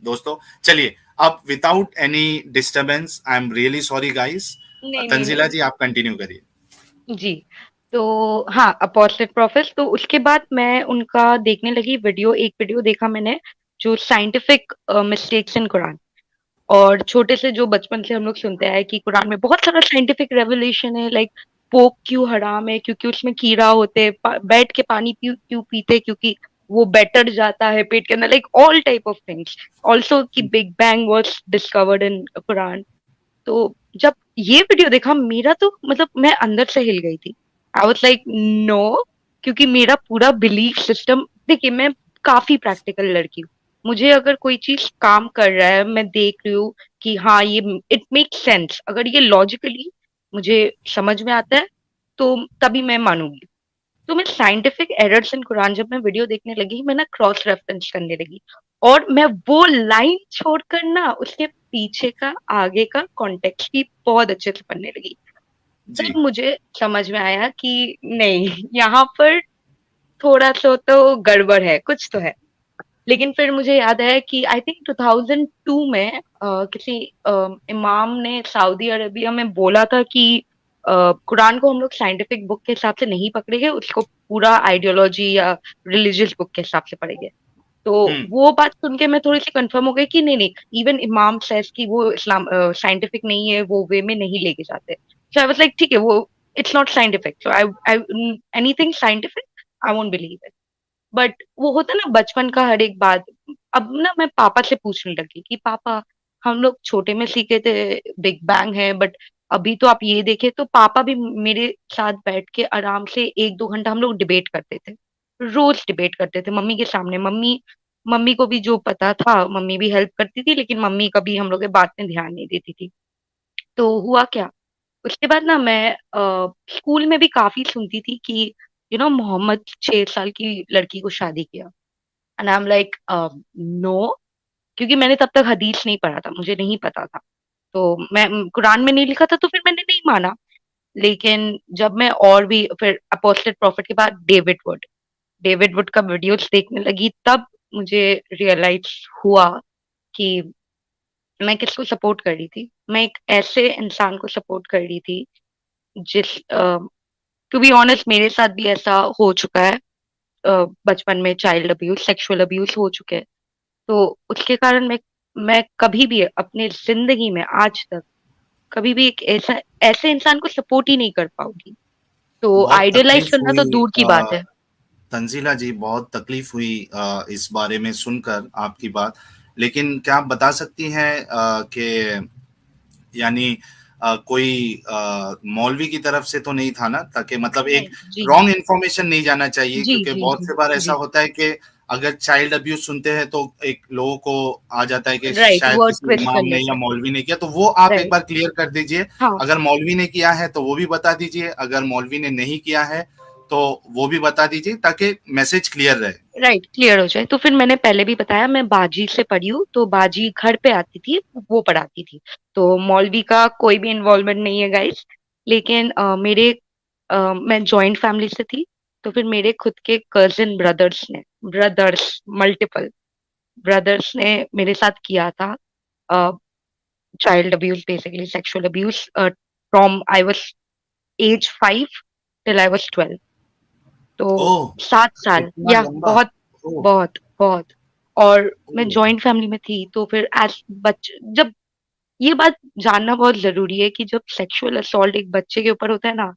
दोस्तों। चलिए, अब without any disturbance, I am really sorry guys. नहीं नहीं तंजीला नहीं। जी, आप कंटिन्यू करिए। जी। तो हाँ, अपोस्टेट प्रॉफिट्स, तो उसके बाद मैं उनका देखने लगी वीडियो। एक वीडियो देखा मैंने जो साइंटिफिक मिस्टेक्स इन कुरान। और छोटे से जो बचपन से हम लोग सुनते आए कि कुरान में बहुत सारा साइंटिफिक रेवलेशन है, लाइक पोक क्यों हराम है, क्योंकि उसमें कीड़ा होते, बैठ के पानी क्यों पीते, क्योंकि वो बैटर जाता है पेट के अंदर, like all type of things. Also कि big bang was discovered in Quran. तो जब ये वीडियो देखा, मेरा तो मतलब मैं अंदर से हिल गई थी। I was like no. क्योंकि मेरा पूरा बिलीफ सिस्टम, देखिए मैं काफी प्रैक्टिकल लड़की हूँ। मुझे अगर कोई चीज काम कर रहा है, मैं देख रही हूँ कि हाँ ये इट मेक सेंस, अगर ये लॉजिकली मुझे समझ में आता है, तो तभी मैं मानूंगी। तो मैं साइंटिफिक एरर्स इन कुरान जब मैं वीडियो देखने लगी, मैं ना क्रॉस रेफरेंस करने लगी। और मैं वो लाइन छोड़कर ना उसके पीछे का आगे का कॉन्टेक्स्ट भी बहुत अच्छे से पढ़ने लगी। तब जी। मुझे समझ में आया कि नहीं, यहाँ पर थोड़ा सा तो गड़बड़ है, कुछ तो है। लेकिन फिर मुझे याद आया कि आई थिंक 2002 में किसी इमाम ने सऊदी अरेबिया में बोला था कि कुरान को हम लोग साइंटिफिक बुक के हिसाब से नहीं पकड़ेंगे, उसको पूरा आइडियोलॉजी या रिलीजियस बुक के हिसाब से पढ़ेंगे। तो हम्म। वो बात सुन के मैं थोड़ी सी कंफर्म हो गई कि नहीं नहीं, इवन इमाम सेज कि वो इस्लाम साइंटिफिक नहीं है, वो वे में नहीं लेके जाते। सो आई वाज लाइक ठीक है, वो it's not scientific, so I I anything scientific I won't believe it. But वो होता ना बचपन का हर एक बात। अब ना मैं पापा से पूछने लगी कि पापा, हम लोग छोटे में सीखे थे बिग बैंग है, बट अभी तो आप ये देखे। तो पापा भी मेरे साथ बैठ के आराम से 1-2 घंटा हम लोग डिबेट करते थे। रोज डिबेट करते थे मम्मी के सामने। मम्मी मम्मी को भी जो पता था, मम्मी भी हेल्प करती थी, लेकिन मम्मी कभी हम लोग के बात में ध्यान नहीं देती थी। तो हुआ क्या, उसके बाद ना मैं स्कूल में भी काफी सुनती थी कि मोहम्मद 6 साल की लड़की को शादी किया। And I am like no. क्योंकि मैंने तब तक हदीस नहीं पढ़ा था, मुझे नहीं पता था। तो मैं कुरान में नहीं लिखा था, तो फिर मैंने नहीं माना। लेकिन जब मैं और भी फिर अपोस्टेट प्रॉफिट के बाद डेविड वुड का वीडियोस देखने लगी, तब मुझे रियलाइज हुआ कि मैं किसको सपोर्ट कर रही थी। मैं एक ऐसे इंसान को सपोर्ट कर रही थी जिस टू बी ऑनेस्ट मेरे साथ भी ऐसा हो चुका है। बचपन में चाइल्ड अब्यूज, सेक्सुअल अब्यूज हो चुके हैं। तो उसके कारण मैं कभी भी अपने जिंदगी में आज तक कभी भी एक ऐसा ऐसे इंसान को सपोर्ट ही नहीं कर पाऊंगी। तो बहुत आइडियलाइज तकलीफ करना तो हुई दूर की बात है। तंजीला जी, बहुत तकलीफ हुई इस बारे में सुनकर आपकी बात। लेकिन क्या आप बता सकती हैं कि यानी कोई मौलवी की तरफ से तो नहीं था ना, ताकि मतलब एक नहीं। जी रॉन्ग इन्फॉर्मेशन नहीं जाना चाहिए, जी क्योंकि जी बहुत जी से बार ऐसा जी। होता है कि अगर चाइल्ड अब्यूज सुनते हैं तो एक लोगों को आ जाता है कि राइट, शायद वर्ड किसी ट्विस्ट कर इमाम ने या लेते हैं। मौलवी ने किया, तो वो आप एक राइट। बार क्लियर कर दीजिए। हाँ। अगर मौलवी ने किया है तो वो भी बता दीजिए, अगर मौलवी ने नहीं किया है तो वो भी बता दीजिए, ताकि मैसेज क्लियर रहे। राइट, क्लियर हो जाए। तो फिर मैंने पहले भी बताया, मैं बाजी से पढ़ी हूँ, तो बाजी घर पे आती थी, वो पढ़ाती थी। तो मौलवी का कोई भी इन्वॉल्वमेंट नहीं है गाइस। लेकिन मैं जॉइंट फैमिली से थी। तो फिर मेरे खुद के कजिन ब्रदर्स मल्टीपल ब्रदर्स ने मेरे साथ किया था child abuse, basically sexual abuse, from I was age 5 till I was 12। तो ओह, 7 साल, इतना या लंबा। बहुत ओह। बहुत बहुत। और मैं ओह। जॉइंट फैमिली में थी, तो फिर एज बच्चे जब ये बात जानना बहुत जरूरी है कि जब सेक्सुअल असॉल्ट एक बच्चे के ऊपर होता है ना,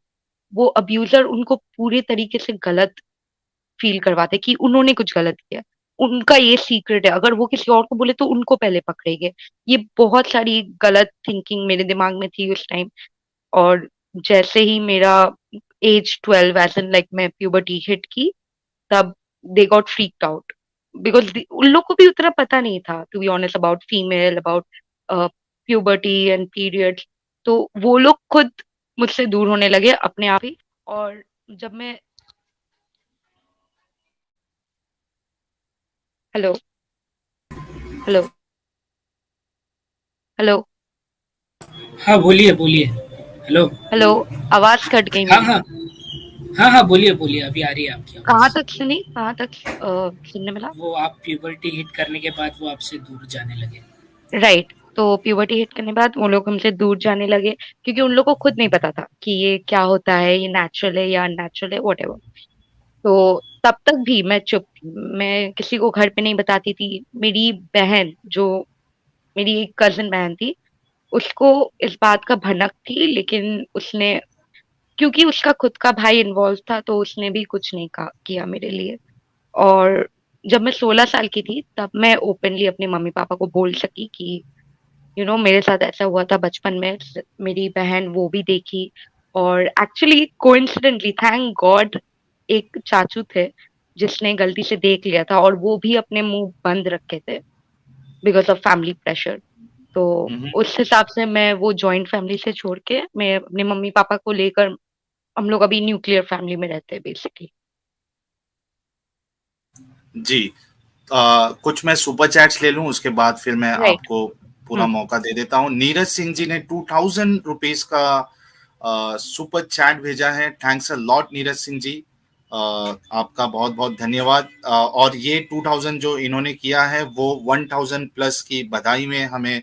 वो अब्यूजर उनको पूरे तरीके से गलत फील करवाते कि उन्होंने कुछ गलत किया। उनका ये सीक्रेट है, अगर वो किसी और को बोले तो उनको पहले पकड़ेंगे। ये बहुत सारी गलत थिंकिंग मेरे दिमाग में थी उस टाइम। और जैसे ही मेरा एज 12, एज इन लाइक मैं प्यूबर्टी हिट की, तब they got freaked out. Because उन लोग को भी उतना पता नहीं था, to be honest, about female, about puberty and periods. तो वो लोग खुद मुझसे दूर होने लगे अपने आप ही। और जब मैं हेलो हेलो हेलो हाँ, बोलिए बोलिए। हेलो। हेलो, आवाज कट गई हाँ मेरी। हाँ। हाँ हाँ, बोलिए बोलिए, अभी आ रही है आपकी कहाँ आवाज। तक सुनी, कहाँ तक सुनने मिला? वो आप प्यूबर्टी हिट करने के बाद वो आपसे दूर जाने लगे। राइट। तो प्यूबर्टी हिट करने के बाद वो लोग हमसे दूर जाने लगे, क्योंकि उन लोग को खुद नहीं पता था कि ये क्या होता है, ये नेचुरल है या अननेचुरल है, वट एवर। तो तब तक भी मैं चुप थी, मैं किसी को घर पे नहीं बताती थी। मेरी बहन, जो मेरी एक कजिन बहन थी, उसको इस बात का भनक थी, लेकिन उसने, क्योंकि उसका खुद का भाई इन्वॉल्व था, तो उसने भी कुछ नहीं कहा किया मेरे लिए। और जब मैं 16 साल की थी, तब मैं ओपनली अपने मम्मी पापा को बोल सकी कि मेरे साथ ऐसा हुआ था बचपन में। मेरी बहन वो भी देखी। और एक्चुअली कोइंसिडेंटली, थैंक गॉड, एक चाचू थे जिसने गलती से देख लिया था, और वो भी अपने मुंह बंद रखे थे बिकॉज ऑफ फैमिली प्रेशर। तो हम्म। उस हिसाब से मैं वो जॉइंट फैमिली से छोड़ के मैं अपने मम्मी पापा को लेकर, हम लोग अभी न्यूक्लियर फैमिली में रहते हैं बेसिकली। जी। कुछ मैं सुपर चैट्स ले लूं, उसके बाद फिर मैं राइट। आपको पूरा हम्म। मौका दे देता हूं। नीरज सिंह जी ने 2000 रुपीज का सुपर चैट भेजा है। Thanks a lot Neeraj Singh ji. आपका बहुत बहुत धन्यवाद। और ये 2000 जो इन्होंने किया है वो 1000 प्लस की बधाई में हमें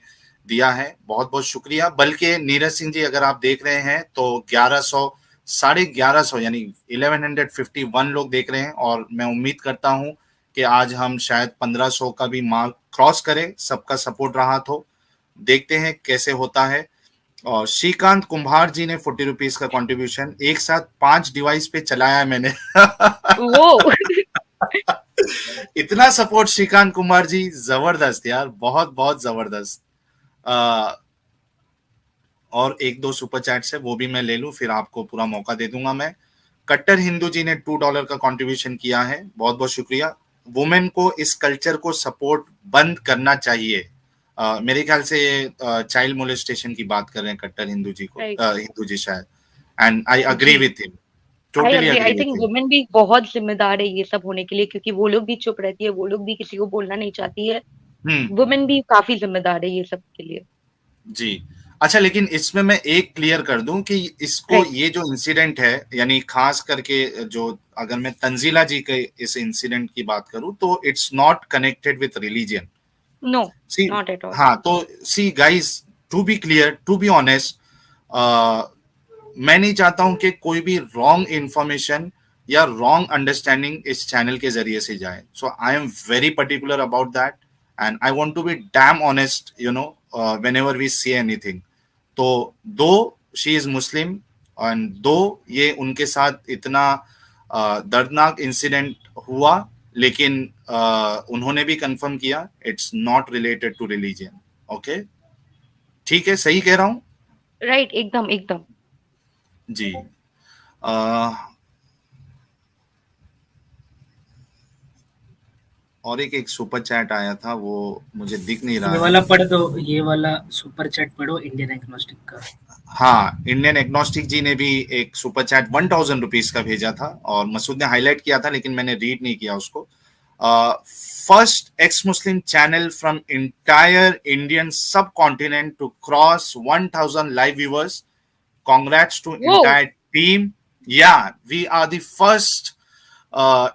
दिया है। बहुत बहुत शुक्रिया। बल्कि नीरज सिंह जी, अगर आप देख रहे हैं तो 1100, 1150, यानी 1151 लोग देख रहे हैं, और मैं उम्मीद करता हूं कि आज हम शायद 1500 का भी मार्क क्रॉस करें। सबका सपोर्ट रहा तो देखते हैं कैसे होता है। और श्रीकांत कुंभार जी ने 40 रुपीज का कंट्रीब्यूशन, एक साथ 5 डिवाइस पे चलाया है मैंने। वो इतना सपोर्ट श्रीकांत कुमार जी, जबरदस्त यार, बहुत बहुत जबरदस्त। अ, और एक दो सुपर चैट्स है, वो भी मैं ले लूं, फिर आपको पूरा मौका दे दूंगा मैं। कट्टर हिंदू जी ने $2 का कंट्रीब्यूशन किया है, बहुत बहुत शुक्रिया। वुमेन को इस कल्चर को सपोर्ट बंद करना चाहिए। मेरे ख्याल से चाइल्ड मोलेस्टेशन की बात कर रहे हैं कट्टर हिंदू जी को, राइट। हिंदू जी शायद। एंड आई अग्री जी। With him, I totally agree, I agree think with him. Women भी बहुत जिम्मेदार है ये सब होने के लिए, क्योंकि वो लोग भी चुप रहती है, वो लोग भी किसी को बोलना नहीं चाहती है। हम्म। वुमेन भी काफी जिम्मेदार है ये सब के लिए। जी। अच्छा, लेकिन इसमें मैं एक क्लियर कर दूं कि इसको, राइट। ये जो इंसिडेंट है, यानी खास करके जो, अगर मैं तंजीला जी के इस इंसिडेंट की बात करूं, तो it's not connected with religion. No, see, not at all. हाँ, तो see guys, to be clear, to be honest, मैं नहीं चाहता हूं कि कोई भी रॉन्ग इंफॉर्मेशन या रॉन्ग अंडरस्टैंडिंग इस चैनल के जरिए से जाए। So I am very particular about that, and I want to be damn honest, whenever we see anything. तो दो शी इज मुस्लिम, एंड दो ये उनके साथ इतना दर्दनाक इंसिडेंट हुआ, लेकिन उन्होंने भी कंफर्म किया it's not related to religion. Okay, ठीक है, सही कह रहा हूं? राइट, एकदम एकदम। जी। अ, और एक एक सुपर चैट आया था, वो मुझे दिख नहीं ये रहा है। वाला पढ़ दो, ये वाला सुपर चैट पढ़ो इंडियन एग्नोस्टिक का। हाँ, इंडियन एग्नोस्टिक जी ने भी एक सुपर चैट 1000 रुपीज का भेजा था, और मसूद ने हाईलाइट किया था, लेकिन मैंने रीड नहीं किया उसको। First ex Muslim channel from entire Indian subcontinent to cross 1000 live viewers. Congrats to वो entire team. Yeah, we are the first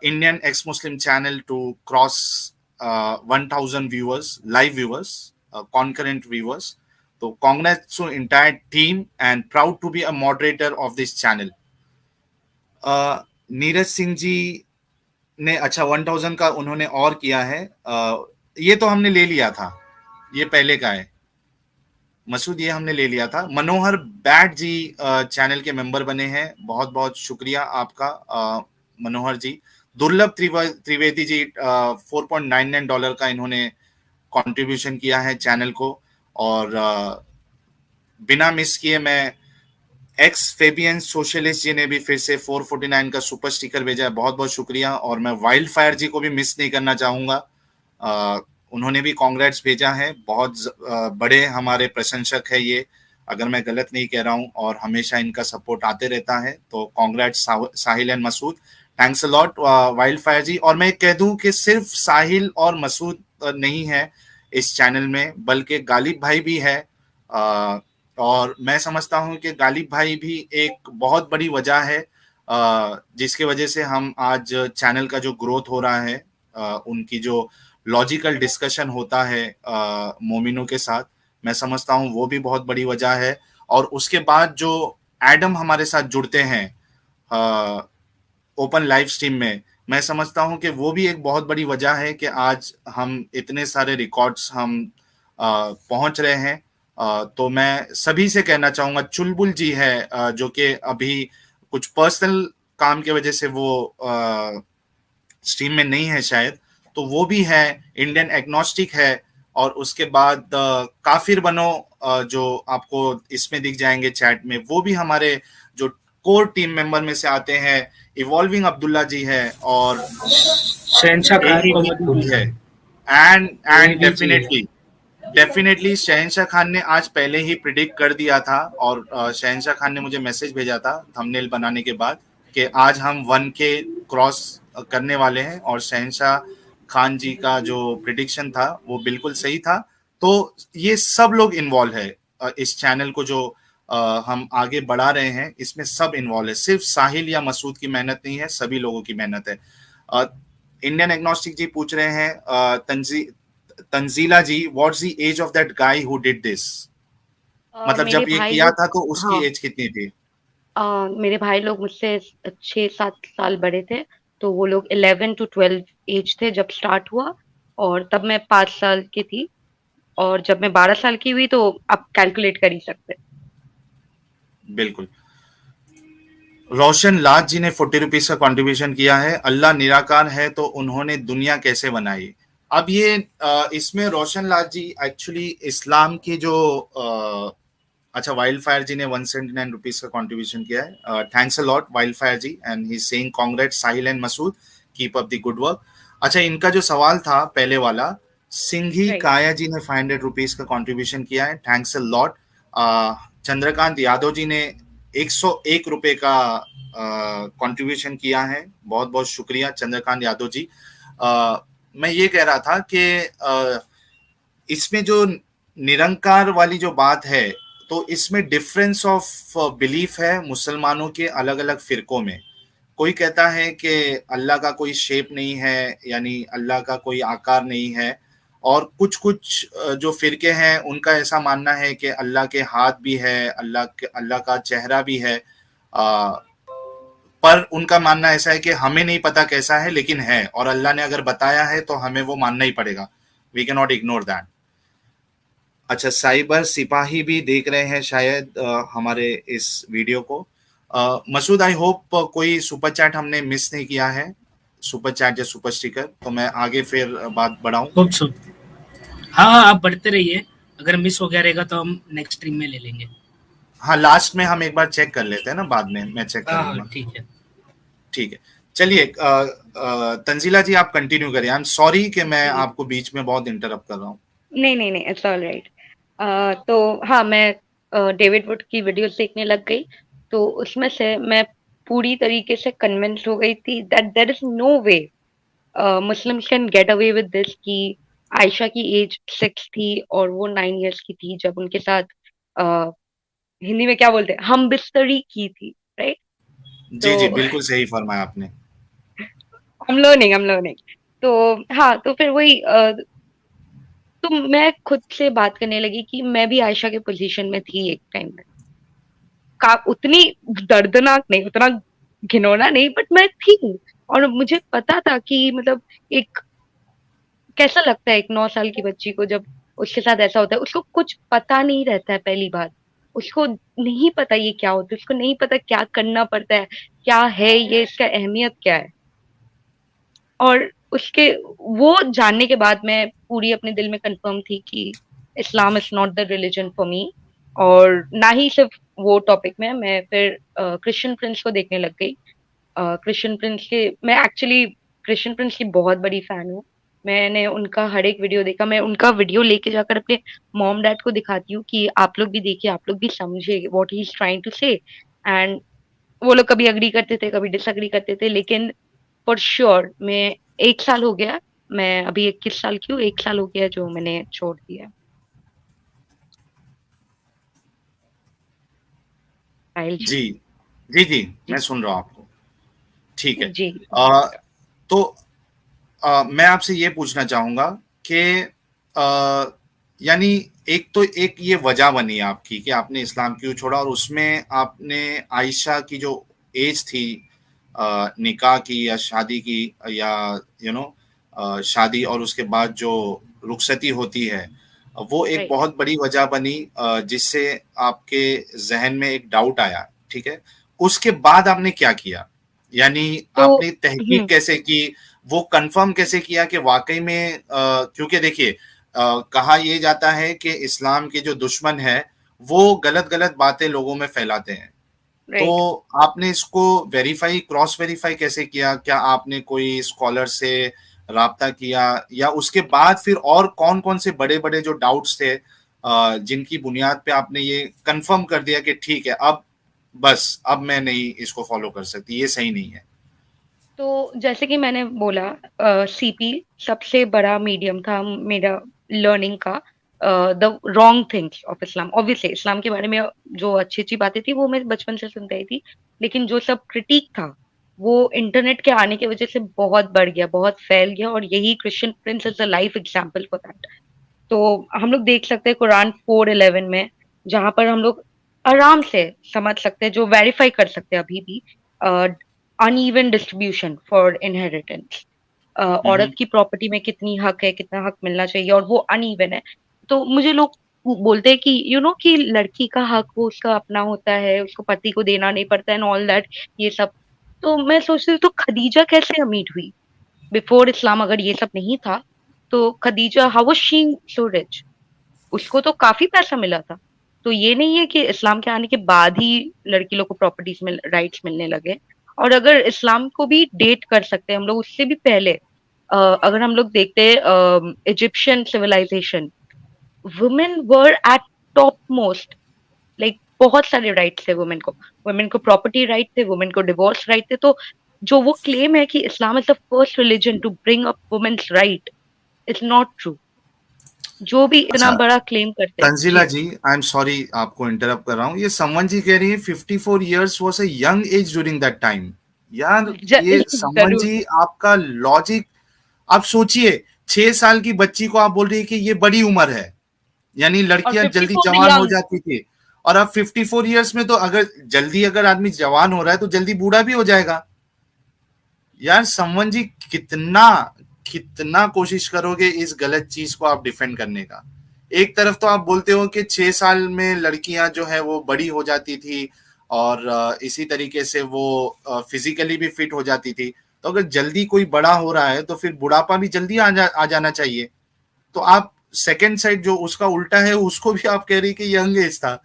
Indian ex-Muslim channel to cross 1000 viewers, live viewers, concurrent viewers. So congrats to entire team and proud to be a moderator of this channel. Neeraj Singh ji ने, अच्छा, 1000 का उन्होंने और किया है। ये तो हमने ले लिया था, ये पहले का है। मसूद, ये हमने ले लिया था। मनोहर बैट जी चैनल के मेंबर बने हैं, बहुत बहुत शुक्रिया आपका मनोहर जी। दुर्लभ त्रिवेदी जी $4.99 का इन्होंने कंट्रीब्यूशन किया है चैनल को। और बिना मिस किए, मैं एक्स फेबियन सोशलिस्ट जी ने भी फिर से 449 का सुपर स्टिकर भेजा है, बहुत बहुत शुक्रिया। और मैं वाइल्ड फायर जी को भी मिस नहीं करना चाहूंगा, उन्होंने भी कांग्रेट्स भेजा है। बहुत बड़े हमारे प्रशंसक है ये, अगर मैं गलत नहीं कह रहा हूं, और हमेशा इनका सपोर्ट आते रहता है। तो congrats Sahil and Masood, thanks a lot wild fire ji. और मैं कह दूं कि सिर्फ साहिल और मसूद नहीं है इस चैनल में, बल्कि गालिब भाई भी है। और मैं समझता हूं कि गालिब भाई भी एक बहुत बड़ी वजह है जिसकी वजह से हम आज चैनल का जो ग्रोथ हो रहा है, उनकी जो लॉजिकल डिस्कशन होता है मोमिनों के साथ, मैं समझता हूँ वो भी बहुत बड़ी वजह है। और उसके बाद जो एडम हमारे साथ जुड़ते हैं ओपन लाइव स्ट्रीम में, मैं समझता हूं कि वो भी एक बहुत बड़ी वजह है कि आज हम इतने सारे रिकॉर्ड्स हम पहुंच रहे हैं। तो मैं सभी से कहना चाहूंगा, चुलबुल जी है जो कि अभी कुछ पर्सनल काम की वजह से वो स्ट्रीम में नहीं है शायद, तो वो भी है, इंडियन एग्नोस्टिक है। और उसके बाद काफिर बनो जो आपको इसमें दिख जाएंगे चैट में, वो भी हमारे जो कोर टीम मेंबर में से आते हैं। इवॉल्विंग अब्दुल्ला जी है और शहनशाह खान को मत AEV भूलना। है। एंड AEV जी है। डेफिनेटली शहनशाह खान ने आज पहले ही प्रिडिक्ट कर दिया था, और शहनशाह खान ने मुझे मैसेज भेजा था थंबनेल बनाने के बाद कि आज हम 1K क्रॉस करने वाले हैं, और शहनशाह खान जी का जो प्रिडिक्शन था वो बिल्कुल सही था। तो ये सब लोग इन्वॉल्व है इस चैनल को जो हम आगे बढ़ा रहे हैं, इसमें सब इन्वॉल्व है। सिर्फ साहिल या मसूद की मेहनत नहीं है, सभी लोगों की मेहनत है। इंडियन एग्नोस्टिक जी पूछ रहे हैं, Tanzeela ji, what's the age of that guy who did this? मतलब मेरे जब ये भाई किया लोग, था तो उसकी हाँ, एज कितनी थी? मेरे भाई लोग मुझसे 6-7 साल बड़े थे, तो वो लोग 11 to 12 एज थे जब स्टार्ट हुआ, और तब मैं 5 साल की थी, और जब मैं 12 साल की हुई तो आप कैलकुलेट कर ही सकते हैं। बिल्कुल। रोशन लाल जी ने 40 रुपीज का कंट्रीब्यूशन किया है। अल्लाह निराकार है तो उन्होंने दुनिया कैसे बनाई? अब ये इसमें रोशन लाल जी एक्चुअली इस्लाम की जो अच्छा, वाइल्ड फायर जी ने 179 रुपीज का कंट्रीब्यूशन किया है। Thanks a lot wild fire ji, and he saying congrats Sahil and Masood, keep up the good work. अच्छा, इनका जो सवाल था पहले वाला, सिंघी राइट। काया जी ने 500 रुपीज का कंट्रीब्यूशन किया है, thanks a lot. Chandrakant Yadav ji ने 101 रुपए का कंट्रीब्यूशन किया है, बहुत बहुत शुक्रिया चंद्रकांत यादव जी। मैं ये कह रहा था कि इसमें जो निरंकार वाली जो बात है, तो इसमें डिफरेंस ऑफ बिलीफ है मुसलमानों के अलग अलग फिरकों में। कोई कहता है कि अल्लाह का कोई शेप नहीं है, यानी अल्लाह का कोई आकार नहीं है। और कुछ कुछ जो फिरके हैं उनका ऐसा मानना है कि अल्लाह के हाथ भी है, अल्लाह का चेहरा भी है। पर उनका मानना ऐसा है कि हमें नहीं पता कैसा है, लेकिन है, और अल्लाह ने अगर बताया है तो हमें वो मानना ही पड़ेगा। We can not ignore that. अच्छा, साइबर सिपाही भी देख रहे हैं शायद हमारे इस वीडियो को। मसूद, आई होप कोई सुपर चैट हमने मिस नहीं किया है, सुपर चैट या सुपर स्टिकर, तो मैं आगे फिर बात बढ़ाऊं। Hope so. हाँ हाँ, आप बढ़ते रहिए। अगर मिस हो गया रहेगा तो हम नेक्स्ट स्ट्रीम में ले लेंगे। हाँ, लास्ट में हम एक बार चेक कर लेते हैं ना, बाद में मैं चेक कर हाँ हाँ, लूंगा। ठीक है। ठीक है, चलिए। तंजीला जी आप कंटिन्यू करिए। आई एम सॉरी कि मैं जी। आपको बीच में बहुत इंटरप्ट कर रहा हूँ। नहीं नहीं नहीं, इट्स ऑल राइट। तो हाँ, मैं डेविड वुड की वीडियोस देखने लग गई, तो उसमें से मैं पूरी तरीके से कन्विंस्ड हो गई थी that there is no way Muslims can get away with this, कि आयशा की एज 6 थी और वो 9 इयर्स की थी जब उनके साथ अ, हिंदी में क्या बोलते हैं, हम बिस्तरी की थी, राइट? जी जी, तो बिल्कुल सही फरमाया आपने। हम लर्निंग। तो हाँ, तो फिर वही तो मैं खुद से बात करने लगी कि मैं भी आयशा के पोजीशन में थी एक टाइम में, का उतनी दर्दनाक नहीं, उतना घिनौना नहीं, बट मैं थी। और मुझे पता था कि मतलब एक कैसा लगता है एक 9 साल की बच्ची को जब उसके साथ ऐसा होता है। उसको कुछ पता नहीं रहता है, पहली बात। उसको नहीं पता ये क्या होता है, उसको नहीं पता क्या करना पड़ता है, क्या है ये, इसका अहमियत क्या है। और उसके वो जानने के बाद मैं पूरी अपने दिल में कंफर्म थी कि Islam is not the religion for me. और ना ही सिर्फ वो टॉपिक में, मैं फिर क्रिश्चियन प्रिंस को देखने लग गई। क्रिश्चियन प्रिंस के मैं एक्चुअली क्रिश्चियन प्रिंस की बहुत बड़ी फैन हूँ। मैंने उनका हर एक वीडियो देखा, मैं उनका वीडियो लेके जाकर अपने मॉम डैड को दिखाती हूँ कि आप लोग भी देखिए, आप लोग भी समझे what he is trying to say. And वो लोग कभी अग्री करते थे, कभी डिसअग्री करते थे, लेकिन फॉर श्योर मैं 1 साल हो गया, मैं अभी 21 साल की हूँ, 1 साल हो गया जो मैंने छोड़ दिया। साहिल जी। जी जी जी, मैं जी। सुन रहा हूँ आपको। ठीक है। जी। तो मैं आपसे ये पूछना चाहूंगा कि यानी एक ये वजह बनी आपकी कि आपने इस्लाम क्यों छोड़ा, और उसमें आपने आयशा की जो एज थी निकाह की या शादी की, या शादी और उसके बाद जो रुखसती होती है, वो एक राइट। बहुत बड़ी वजह बनी जिससे आपके जहन में एक डाउट आया। ठीक है, उसके बाद आपने क्या किया? यानी तो आपने तहकीक कैसे की, वो कंफर्म कैसे किया कि वाकई में क्योंकि देखिए कहा यह जाता है कि इस्लाम के जो दुश्मन है वो गलत गलत बातें लोगों में फैलाते हैं। तो राइट। आपने इसको वेरीफाई, क्रॉस वेरीफाई कैसे किया? क्या आपने कोई स्कॉलर से राब्ता किया, या उसके बाद फिर और कौन कौन से बड़े बड़े जो डाउट्स थे जिनकी बुनियाद पे आपने ये कंफर्म कर दिया कि ठीक है, अब बस अब मैं नहीं इसको फॉलो कर सकती, ये सही नहीं है? तो जैसे कि मैंने बोला, सीपी सबसे बड़ा मीडियम था मेरा लर्निंग का। The wrong things of Islam, obviously Islam के बारे में जो अच्छी अच्छी बातें थी वो मैं बचपन से सुनती आई थी, लेकिन जो सब क्रिटिक था वो इंटरनेट के आने की वजह से बहुत बढ़ गया, बहुत फैल गया, और यही Christian Prince is a life example for that. तो हम लोग देख सकते हैं कुरान 4:11 में, जहां पर हम लोग आराम से समझ सकते हैं, जो वेरीफाई कर सकते हैं अभी भी, अनइवन डिस्ट्रीब्यूशन फॉर इनहेरिटेंस। हम्म। औरत की प्रॉपर्टी में कितनी हक है, कितना हक मिलना चाहिए, और वो अनइवन है। तो मुझे लोग बोलते हैं कि कि लड़की का हक वो उसका अपना होता है, उसको पति को देना नहीं पड़ता एंड ऑल दैट, ये सब। तो मैं सोचती हूँ, तो खदीजा कैसे अमीर हुई बिफोर इस्लाम? अगर ये सब नहीं था तो Khadija, how was she so rich? उसको तो काफी पैसा मिला था। तो ये नहीं है कि इस्लाम के आने के बाद ही लड़की लोग को प्रॉपर्टीज में राइट्स मिलने लगे। और अगर इस्लाम को भी डेट कर सकते हैं हम लोग, उससे भी पहले अगर हम लोग देखते हैं Egyptian civilisation, women were at top most, like बहुत सारे राइट्स थे वुमेन को। वुमेन को प्रॉपर्टी राइट थे, वुमेन को डिवोर्स राइट थे। तो जो वो क्लेम है कि Islam is the first religion to bring up women's right, is not true. जो भी इतना अच्छा, बड़ा क्लेम करते हैं तंजीला जी। जी, आई एम सॉरी आपको इंटरप्ट कर रहा हूँ। ये समवन जी कह रही है 54 years was a young age during that time. यार ये समवन जरूर। जी आपका लॉजिक, आप सोचिए, 6 साल की बच्ची को आप बोल रही है कि ये बड़ी उम्र है, यानी और लड़कियां फिफ्टी जल्दी फोर जवान हो यंग। जाती थी। और अब 54 इयर्स में तो अगर जल्दी अगर आदमी जवान हो रहा है तो जल्दी बूढ़ा भी हो जाएगा। यार समवन जी, कितना कितना कोशिश करोगे इस गलत चीज को आप डिफेंड करने का? एक तरफ तो आप बोलते हो कि 6 साल में लड़कियां जो है वो बड़ी हो जाती थी, और इसी तरीके से वो फिजिकली भी फिट हो जाती थी। तो अगर जल्दी कोई बड़ा हो रहा है तो फिर बुढ़ापा भी जल्दी आ जाना चाहिए। तो आप सेकंड साइड जो उसका उल्टा है उसको भी आप कह रही कि यंग एज था।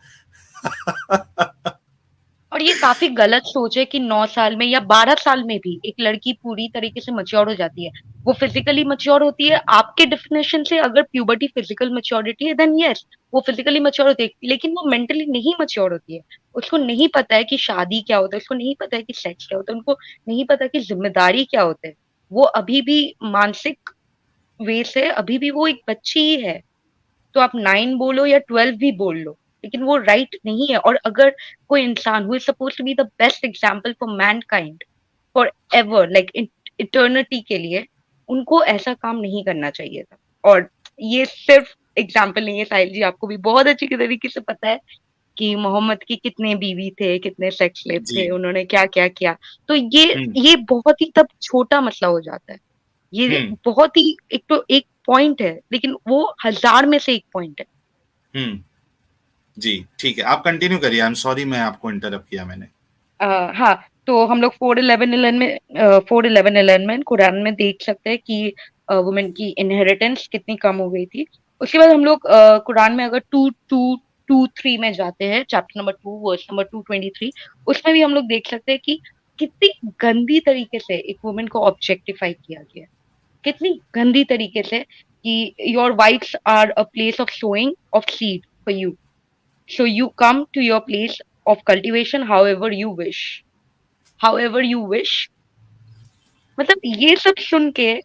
और ये काफी गलत सोच है कि 9 साल में या 12 साल में भी एक लड़की पूरी तरीके से मच्योर हो जाती है। वो फिजिकली मच्योर होती है आपके डेफिनेशन से। अगर प्यूबर्टी फिजिकल मच्योरिटी है देन यस, वो फिजिकली मच्योर होती है, लेकिन वो मेंटली नहीं मच्योर होती है। उसको नहीं पता है कि शादी क्या होता है, उसको नहीं पता है कि सेक्स क्या होता है, उनको नहीं पता कि जिम्मेदारी क्या होता है। वो अभी भी मानसिक वे से अभी भी वो एक बच्ची ही है। तो आप 9 बोलो या 12 भी बोल लो, लेकिन वो राइट नहीं है। और अगर कोई इंसान who is suppose to be the best example for mankind forever, like eternity के लिए, उनको ऐसा काम नहीं करना चाहिए था। और ये सिर्फ एग्जाम्पल नहीं है साहिल जी, आपको भी बहुत अच्छी तरीके से पता है कि मोहम्मद की कितने बीवी थे, कितने सेक्स स्लेव जी। थे, उन्होंने क्या क्या किया। तो ये हम्म। ये बहुत ही तब छोटा मसला हो जाता है। ये हम्म। बहुत ही एक तो एक पॉइंट है, लेकिन वो हजार में से एक पॉइंट है। हम्म। जी, ठीक है, आप कंटिन्यू करिए। आई एम सॉरी, मैं आपको इंटरप्ट किया मैंने। हाँ। तो हम लोग 4:11 में कुरान में देख सकते हैं कि वुमेन की इनहेरिटेंस कितनी कम हो गई थी। उसके बाद हम लोग कुरान में अगर 2:2-2:3 में जाते हैं, चैप्टर नंबर 2 वर्स नंबर 223, उसमें भी हम लोग देख सकते हैं कि कितनी गंदी तरीके से एक वुमेन को ऑब्जेक्टिफाई किया गया है। कितनी गंदी तरीके से कि your wives are a place of sowing of seed for you, so you come to your place of cultivation however you wish। मतलब ये सब सुन के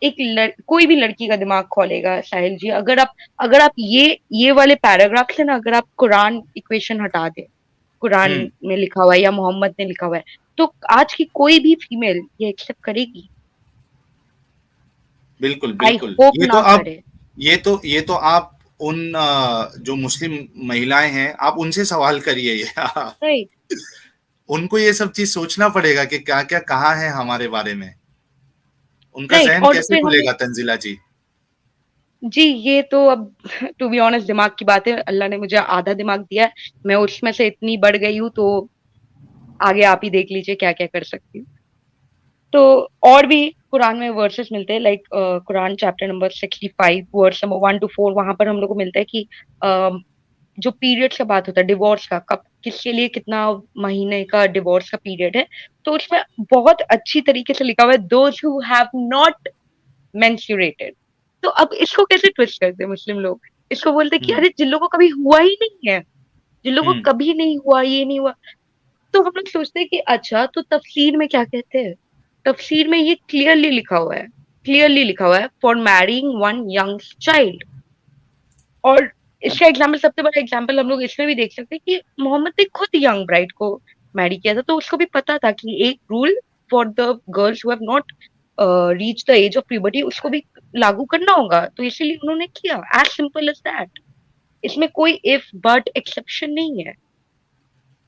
कोई भी लड़की का दिमाग खोलेगा साहिल जी। अगर आप ये वाले पैराग्राफ से ना, अगर आप कुरान इक्वेशन हटा दे कुरान में लिखा हुआ है या मोहम्मद ने लिखा हुआ है, तो आज की कोई भी फीमेल ये एक्सेप्ट करेगी? बिल्कुल, आई बिल्कुल। होप ये तो ना अब करे। ये तो आप उन जो मुस्लिम महिलाएं हैं, आप उनसे सवाल करिए ये। राइट। उनको ये सब चीज सोचना पड़ेगा कि क्या क्या कहा है हमारे बारे में। उनका राइट। जहन और कैसे फिर हम लोग, खुलेगा, तंजीला जी? जी ये तो अब टू बी ऑनेस्ट दिमाग की बात है, अल्लाह ने मुझे आधा दिमाग दिया है, मैं उसमें से इतनी बढ़ गई हूँ, तो आगे आप ही देख लीजिए क्या क्या कर सकती हूँ। तो और भी कुरान में वर्सेस मिलते हैं, like Quran chapter number 65 verse number 1 to 4, वहां पर हम लोग को मिलता है कि जो पीरियड का बात होता है डिवोर्स का, कब किसके लिए कितना महीने का डिवोर्स का पीरियड है, तो उसमें बहुत अच्छी तरीके से लिखा हुआ है, दोज हु हैव नॉट मेंस्ट्रुएटेड। तो अब इसको कैसे ट्विस्ट करते हैं मुस्लिम लोग? इसको बोलते हैं कि हम्म, अरे जिन लोगों को कभी हुआ ही नहीं है, जिन लोगों हम्म, को कभी नहीं हुआ, ये नहीं हुआ, तो हम लोग सोचते हैं कि अच्छा तो तफसीर में क्या कहते हैं? तफसीर में ये क्लियरली लिखा हुआ है, क्लियरली लिखा हुआ है for marrying one young child. और इसका एग्जाम्पल, सबसे बड़ा एग्जाम्पल हम लोग इसमें भी देख सकते हैं कि मोहम्मद ने खुद यंग ब्राइड को मैरी किया था, तो उसको भी पता था कि एक rule for the girls who have not reach the age of puberty उसको भी लागू करना होगा, तो इसीलिए उन्होंने किया, एज सिंपल एज दैट। इसमें कोई इफ बट एक्सेप्शन नहीं है।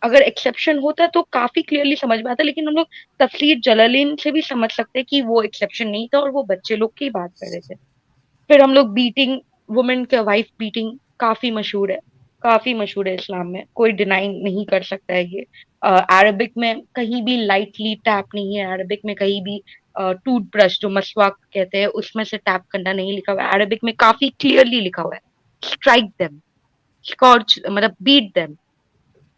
अगर एक्सेप्शन होता तो काफी क्लियरली समझ में आता, लेकिन हम लोग तफसीर जलालीन से भी समझ सकते हैं कि वो एक्सेप्शन नहीं था और वो बच्चे लोग की बात कर रहे थे। फिर हम लोग बीटिंग, वुमेन का वाइफ बीटिंग काफी मशहूर है, काफी मशहूर है इस्लाम में, कोई डिनाई नहीं कर सकता है ये। अरबिक में कहीं भी लाइटली टैप नहीं है, अरबिक में कहीं भी टूथब्रश जो मसवाक कहते हैं उसमें से टैप करना नहीं लिखा हुआ है, अरबिक में काफी क्लियरली लिखा हुआ है स्ट्राइक देम, स्कॉर्च मतलब बीट देम।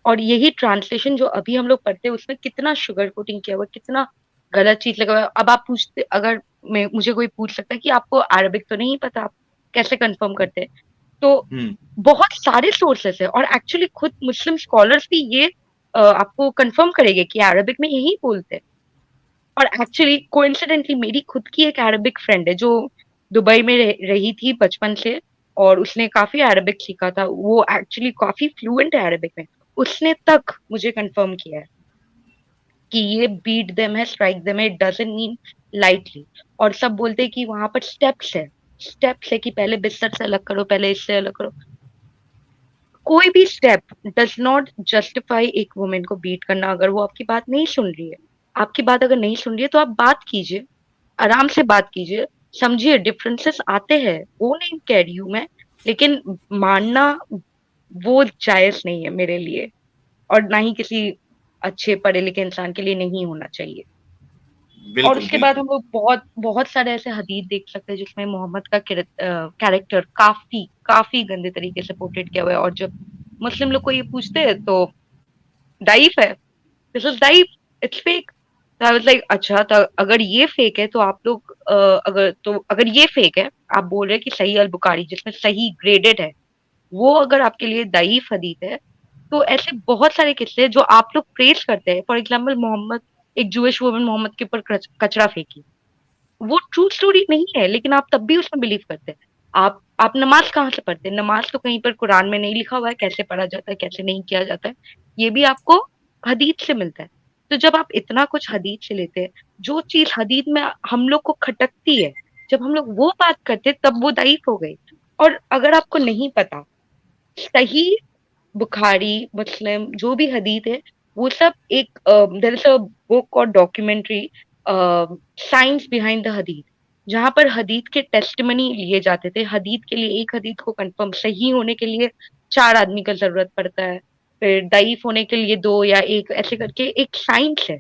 और यही ट्रांसलेशन जो अभी हम लोग पढ़ते हैं उसमें कितना शुगर कोटिंग किया हुआ है, कितना गलत चीज लगा हुआ है। अब आप पूछते, अगर मैं, मुझे कोई पूछ सकता है कि आपको अरबिक तो नहीं पता, आप कैसे कंफर्म करते हैं, तो हम्म। बहुत सारे सोर्सेस है, और एक्चुअली खुद मुस्लिम स्कॉलर्स भी ये आपको कंफर्म करेंगे कि अरबिक में यही बोलते हैं। और एक्चुअली कोइंसिडेंटली मेरी खुद की एक अरबिक फ्रेंड है जो दुबई में रही थी बचपन से, और उसने काफी अरबिक सीखा था, वो एक्चुअली काफी फ्लुएंट है अरबिक में। उसने तक मुझे कंफर्म किया है कि ये बीट देम है, स्ट्राइक देम है, इट डजंट मीन लाइटली। और सब बोलते हैं कि वहां पर स्टेप्स है, स्टेप्स है कि पहले बिस्तर से अलग करो, पहले इससे अलग करो। कोई भी स्टेप डज नॉट जस्टिफाई एक वुमेन को बीट करना अगर वो आपकी बात नहीं सुन रही है। आपकी बात अगर नहीं सुन रही है तो आप बात कीजिए, आराम से बात कीजिए, समझिए डिफरेंसेस आते हैं, वो नहीं कह रही हूं मैं, लेकिन मानना वो जायज नहीं है मेरे लिए, और ना ही किसी अच्छे पढ़े लिखे इंसान के लिए नहीं होना चाहिए। और बिल्कुल, उसके बाद बिल्कुल। हम लोग बहुत बहुत सारे ऐसे हदीस देख सकते हैं जिसमें मोहम्मद का कैरेक्टर काफी काफी गंदे तरीके से पोर्ट्रेट किया हुआ है, और जब मुस्लिम लोग को ये पूछते हैं तो दाइफ है, दिस इज दाइफ, इट्स फेक। तो आई वाज लाइक अच्छा, तो अगर ये फेक है तो आप लोग अगर ये फेक है, आप बोल रहे हैं कि सही अल बुखारी जिसमें सही ग्रेडेड है, वो अगर आपके लिए दाइफ हदीस है, तो ऐसे बहुत सारे किस्से हैं जो आप लोग प्रेस करते हैं। फॉर एग्जाम्पल मोहम्मद, एक जूइश वुमन मोहम्मद के ऊपर कचरा फेंकी, वो ट्रू स्टोरी नहीं है, लेकिन आप तब भी उसमें बिलीव करते हैं। आप नमाज कहाँ से पढ़ते हैं? नमाज तो कहीं पर कुरान में नहीं लिखा हुआ है कैसे पढ़ा जाता है, कैसे नहीं किया जाता है, ये भी आपको हदीस से मिलता है। तो जब आप इतना कुछ हदीस से लेते हैं, जो चीज हदीस में हम लोग को खटकती है, जब हम लोग वो बात करते हैं तब वो दाइफ हो गई। और अगर आपको नहीं पता, सही बुखारी, मुस्लिम, जो भी हदीस है, वो सब एक देयर इज अ बुक और डॉक्यूमेंट्री साइंस बिहाइंड द हदीस, जहां पर हदीस के टेस्टिमनी लिए जाते थे। हदीस के लिए, एक हदीस को कंफर्म सही होने के लिए 4 आदमी का जरूरत पड़ता है, फिर दईफ होने के लिए 2 या 1, ऐसे करके एक साइंस है।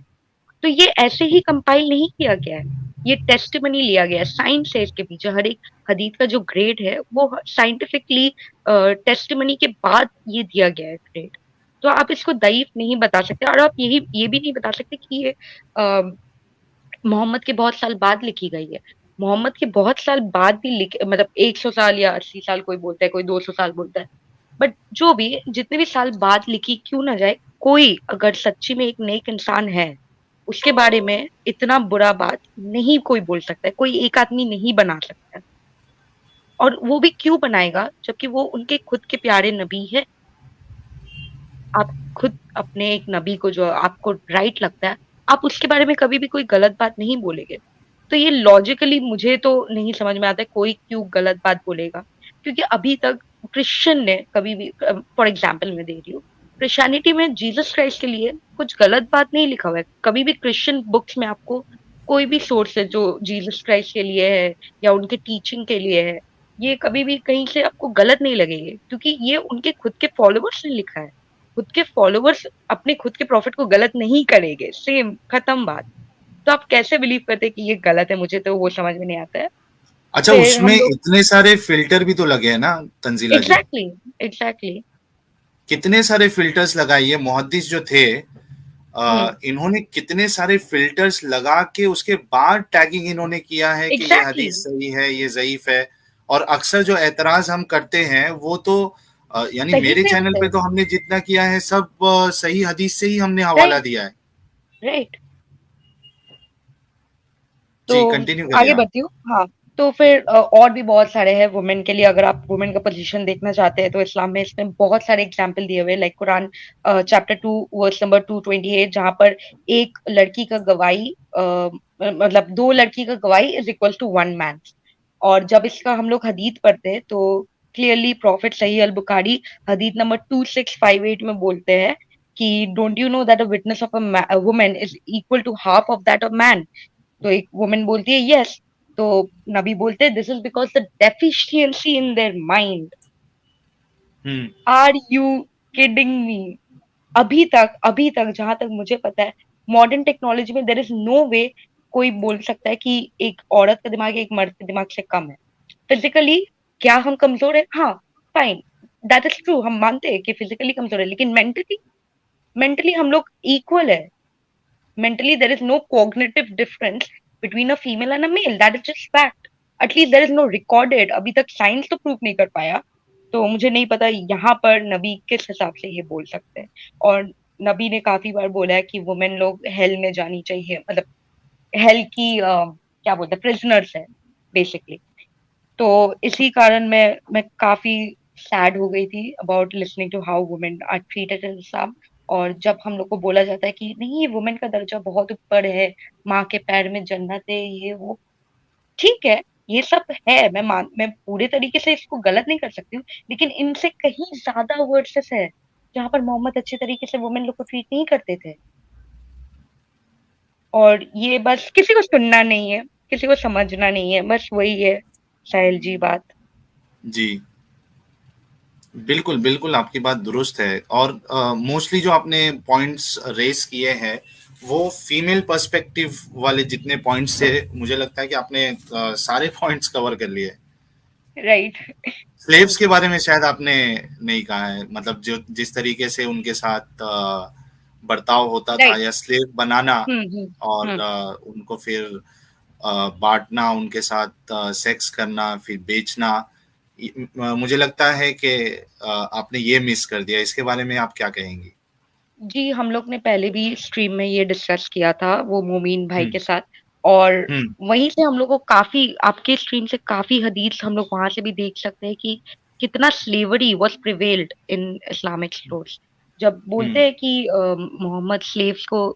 तो ये ऐसे ही कंपाइल नहीं किया गया है, ये टेस्टिमनी लिया गया है, साइंस है इसके पीछे। हर एक हदीस का जो ग्रेड है वो साइंटिफिकली टेस्टिमनी के बाद ये दिया गया है ग्रेड। तो आप इसको दईफ नहीं बता सकते, और आप ये भी नहीं बता सकते कि ये मोहम्मद के बहुत साल बाद लिखी गई है। मोहम्मद के बहुत साल बाद भी लिख, मतलब 100 साल या 80 साल कोई बोलता है, कोई 200 साल बोलता है, बट जो भी जितने भी साल बाद लिखी क्यों ना जाए, कोई अगर सच्ची में एक नेक इंसान है, उसके बारे में इतना बुरा बात नहीं कोई बोल सकता है, कोई एक आदमी नहीं बना सकता है। और वो भी क्यों बनाएगा जबकि वो उनके खुद के प्यारे नबी है। आप खुद अपने एक नबी को जो आपको राइट लगता है, आप उसके बारे में कभी भी कोई गलत बात नहीं बोलेंगे। तो ये लॉजिकली मुझे तो नहीं समझ में आता है कोई क्यों गलत बात बोलेगा, क्योंकि अभी तक क्रिश्चियन ने कभी भी, फॉर एग्जाम्पल मैं दे रही हूँ, क्रिश्चियनिटी में जीसस क्राइस्ट के लिए कुछ गलत बात नहीं लिखा हुआ है। कभी भी क्रिश्चियन बुक्स में आपको कोई भी सोर्स है जो जीसस क्राइस्ट के लिए है या उनके टीचिंग के लिए है, ये कभी भी कहीं से आपको गलत नहीं लगेंगे, क्योंकि ये उनके खुद के फॉलोवर्स ने लिखा है। खुद के फॉलोवर्स अपने खुद के प्रॉफिट को गलत नहीं करेंगे, सेम खत्म बात। तो आप कैसे बिलीव करते हैं कि ये गलत है? मुझे तो वो समझ में नहीं आता है। अच्छा, फिर उसमें हम लोग इतने सारे फिल्टर भी तो लगे हैं ना तंजीला जी। एग्जैक्टली एग्जैक्टली कितने सारे फिल्टर्स लगाइए, मुहद्दिस जो थे हम्म इन्होंने कितने सारे फिल्टर्स लगा के उसके बाद टैगिंग इन्होंने किया है कि ये एग्जैक्टली हदीस सही है, ये ज़ईफ है। और अक्सर जो एतराज हम करते हैं वो तो यानी सही मेरे से चैनल होता पे है। तो हमने जितना किया है सब सही हदीस से ही हमने हवाला राइट दिया है। राइट। तो जी, कंटिन्यू करिए आगे आप। बढ़ती हूँ। हाँ, तो फिर और भी बहुत सारे हैं वुमेन के लिए। अगर आप वुमेन का पोजीशन देखना चाहते हैं तो इस्लाम में इसमें बहुत सारे एग्जाम्पल दिए हुए हैं, like Quran chapter 2 verse number 228, जहाँ पर एक लड़की का गवाही मतलब दो लड़की का गवाही is equal to one man. और जब इसका हम लोग हदीत पढ़ते हैं तो क्लियरली प्रॉफिट सही अल बुखारी हदीत नंबर 2658 में बोलते हैं कि don't you know that a witness of a woman is equal to half of that of man. तो एक वुमेन बोलती है यस, तो नबी बोलते हैं this is because the deficiency in their mind. Hmm. Are you kidding me? अभी तक जहां तक मुझे पता है, मॉडर्न टेक्नोलॉजी में देर इज नो वे कोई बोल सकता है कि एक औरत का दिमाग एक मर्द के दिमाग से कम है। फिजिकली क्या हम कमजोर है? हाँ, फाइन, दैट इज ट्रू, हम मानते हैं कि फिजिकली कमजोर है, लेकिन मेंटली, मेंटली हम लोग इक्वल है। mentally there is no cognitive difference between a female and a male, that is just fact. At least there is no recorded, अभी तक साइंस तो प्रूव नहीं कर पाया। तो मुझे नहीं पता यहाँ पर नबी किस हिसाब से ये बोल सकते हैं। और नबी ने काफी बार बोला है कि वुमेन लोग हेल में जानी चाहिए, मतलब हेल की क्या बोलते हैं, प्रिजनर्स है बेसिकली। तो इसी कारण मैं काफी सैड हो गई थी about listening to how women are treated in Islam. और जब हम लोग को बोला जाता है कि नहीं, ये वुमेन का दर्जा बहुत ऊपर है, माँ के पैर में जन्नत है, ये वो, ठीक है, ये सब है, मैं पूरे तरीके से इसको गलत नहीं कर सकती हूँ, लेकिन इनसे कहीं ज्यादा वर्सेस है जहाँ पर मोहम्मद अच्छे तरीके से वुमेन लोग को ट्रीट नहीं करते थे। और ये बस किसी को सुनना नहीं है, किसी को समझना नहीं है, बस वही है साहिल जी बात। जी, बिल्कुल, बिल्कुल आपकी बात दुरुस्त है। और मोस्टली जो आपने पॉइंट्स रेज़ किए हैं, वो फीमेल पर्सपेक्टिव वाले जितने पॉइंट्स थे, मुझे लगता है कि आपने सारे पॉइंट्स कवर कर लिए। राइट। स्लेव्स थैंक के यू। बारे में शायद आपने नहीं कहा है, मतलब जो जिस तरीके से उनके साथ बर्ताव होता था राइट। या स्लेव बनाना और हम्म। उनको फिर बाँटना, उनके साथ सेक्स करना, फिर बेचना, मुझे लगता है कि आपने ये मिस कर दिया। इसके बारे में आप क्या कहेंगी? जी, हम लोग ने पहले भी स्ट्रीम में ये डिस्कस किया था वो मोमीन भाई हुँ, के साथ। और हुँ, वहीं से हम लोग को काफी, आपके स्ट्रीम से काफी हदीस हम लोग वहां से भी देख सकते हैं कि कितना slavery was prevailed in Islamic stores. जब हुँ, बोलते हैं कि मोहम्मद स्लेव्स को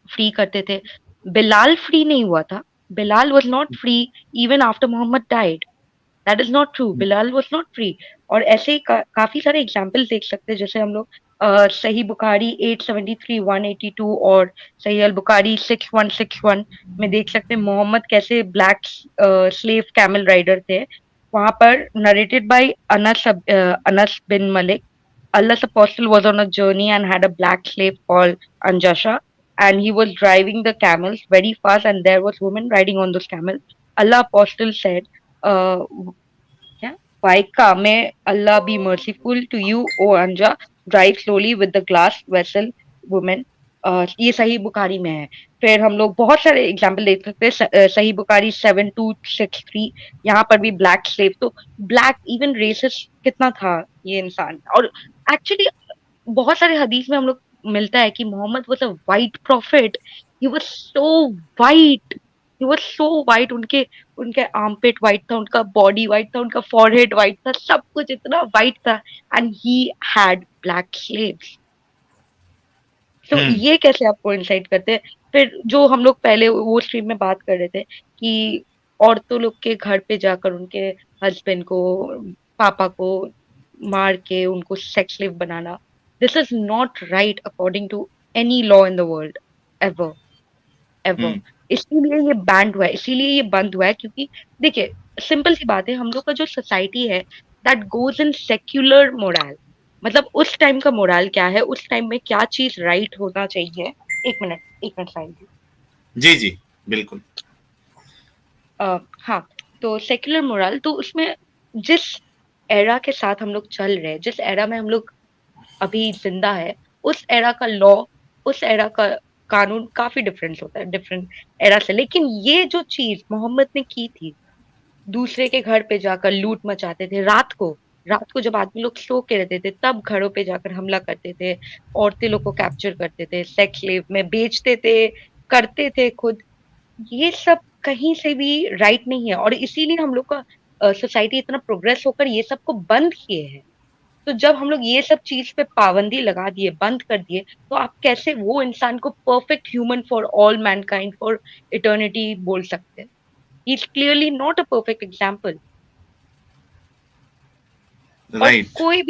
फ्री करते थे, बिलाल फ्री नहीं हुआ था। Bilal was not free even after Mohammed died. That is not true, hmm, Bilal was not free. और ऐसे ही काफी सारे एग्जाम्पल देख सकते हैं, जैसे हम लोग सही बुखारी 873 182 और सही अल बुखारी 6161 में देख सकते हैं मोहम्मद कैसे ब्लैक स्लेव कैमल राइडर थे। वहां पर narrated by Anas bin Malik, Allah's apostle was on a journey and had a black slave called Anjasha, and he was driving the camels very fast, and there was women riding on those camels. Allah apostle said, uh, yeah, Vaika, may Allah be merciful to you, O Anja. Drive slowly with the glass vessel, woman. ये सही बुखारी में है। फिर हम लोग बहुत सारे example देख सकते हैं, सही बुखारी 7263, यहाँ पर भी ब्लैक स्लेव। तो ब्लैक इवन रेसिस कितना था ये इंसान। और एक्चुअली बहुत सारे हदीस में हम लोग मिलता है कि Mohammed was a white prophet. He was so white, he was so white. उनके उनके आर्मपिट वाइट था, उनका बॉडी वाइट था, उनका फॉरहेड वाइट था, सब कुछ इतना वाइट था। And he had black slaves. तो हम्म ये कैसे आप कोइंसाइड करते हैं? फिर जो हम लोग पहले वो स्ट्रीम में बात कर रहे थे कि औरतों लोग के घर पे जाकर उनके हस्बैंड को, पापा को मार के उनको सेक्स स्लेव बनाना, this is not right according to any law in the world, ever ever. Hmm इसीलिए ये बैंड हुआ है, इसीलिए ये बंद हुआ है, क्योंकि देखिए सिंपल सी बात है, हम लोग का जो सोसाइटी है that goes in secular moral, मतलब उस टाइम का मोरल क्या है, उस टाइम में क्या चीज राइट होना चाहिए। एक मिनट साइड। जी जी बिल्कुल। हाँ, तो सेक्युलर मोरल तो उसमें जिस एरा के साथ हम लोग चल रहे हैं, जिस एरा में हम लोग अभी जिंदा है, उस एरा का लॉ, उस एरा का कानून काफी डिफरेंस होता है डिफरेंट एरा से। लेकिन ये जो चीज मोहम्मद ने की थी, दूसरे के घर पे जाकर लूट मचाते थे रात को जब आदमी लोग सो के रहते थे तब घरों पे जाकर हमला करते थे, औरतें लोग को कैप्चर करते थे, सेक्स स्लेव में बेचते थे, करते थे खुद। ये सब कहीं से भी राइट नहीं है, और इसीलिए हम लोग का सोसाइटी इतना प्रोग्रेस होकर ये सब को बंद किए हैं। तो जब हम लोग ये सब चीज पे पाबंदी लगा दिए, बंद कर दिए, तो आप कैसे वो इंसान को perfect human for all Mankind for eternity बोल सकते हैं? He is clearly not a perfect example. और राइट। कोई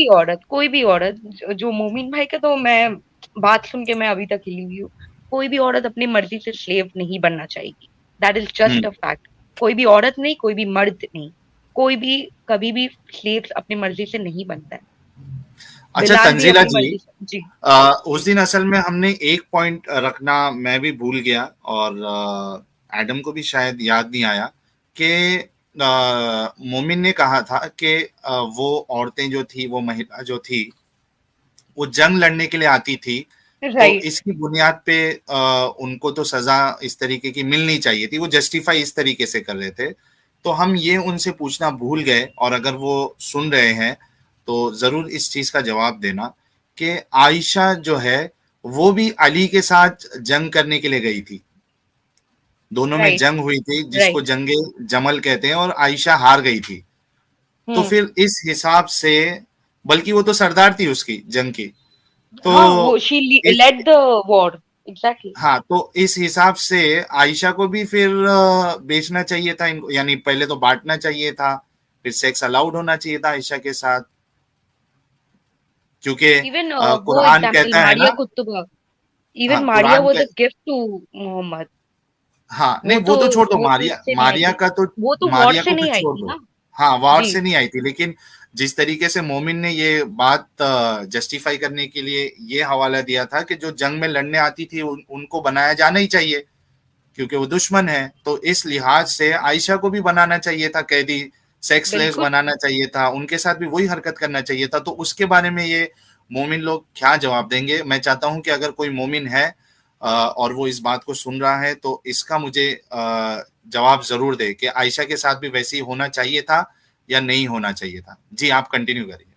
भी औरत जो मोमिन भाई का, तो मैं बात सुन के मैं अभी तक हिली हुई हूँ। कोई भी औरत अपनी मर्जी से स्लेव नहीं बनना चाहेगी, that is just hmm. A fact. कोई भी औरत नहीं, कोई भी मर्द नहीं, कोई भी कभी भी स्लेव अपनी मर्जी से नहीं बनता है। अच्छा बिलाल भी तंजीला अपनी जी, मर्जी से, जी उस जी दिन असल में हमने एक पॉइंट रखना मैं भी भूल गया, और एडम को भी शायद याद नहीं आया कि मोमिन ने कहा था कि वो औरतें जो थी, वो महिला जो थी, वो जंग लड़ने के लिए आती थी, तो राइट इसकी बुनियाद पे उनको तो सजा इस तरीके की मिलनी चाहिए थी, वो जस्टिफाई इस तरीके से कर रहे थे। तो हम ये उनसे पूछना भूल गए, और अगर वो सुन रहे हैं तो जरूर इस चीज का जवाब देना कि आयशा जो है वो भी अली के साथ जंग करने के लिए गई थी, दोनों में राइट जंग हुई थी जिसको राइट। जंगे जमल कहते हैं, और आयशा हार गई थी। तो हम्म। फिर इस हिसाब से, बल्कि वो तो सरदार थी उसकी जंग की, तो हाँ, वो शी इस लेड द वॉर, एग्जैक्टली। हाँ, तो इस हिसाब से आयशा को भी फिर बेचना चाहिए था इनको, यानी पहले तो बांटना चाहिए था, फिर सेक्स अलाउड होना चाहिए था आयशा के साथ, क्योंकि इवन वो कुरान एग्जाम्पल कहता है मारिया ना। कुतुबा, हाँ इवन मारिया कुरान वाज कह, अ गिफ्ट टू मोहम्मद। हाँ नहीं वो वो तो तो छोड़ दो, वो तो मारिया इससे नहीं आई मारिया थी, का तो, वो तो वॉर मारिया से को तो नहीं आई छोड़ थी दो। ना। हाँ वार जी से नहीं आई थी, लेकिन जिस तरीके से मोमिन ने ये बात जस्टिफाई करने के लिए ये हवाला दिया था कि जो जंग में लड़ने आती थी उनको बनाया जाना ही चाहिए, क्योंकि वो दुश्मन है, तो इस लिहाज से आयशा को भी बनाना चाहिए था कैदी, सेक्स स्लेव्स बिल्कुल। बनाना चाहिए था, उनके साथ भी वही हरकत करना चाहिए था। तो उसके बारे में ये मोमिन लोग क्या जवाब देंगे? मैं चाहता हूं कि अगर कोई मोमिन है और वो इस बात को सुन रहा है तो इसका मुझे जवाब जरूर दे कि आयशा के साथ भी वैसे ही होना चाहिए था या नहीं होना चाहिए था। जी आप कंटिन्यू करिए।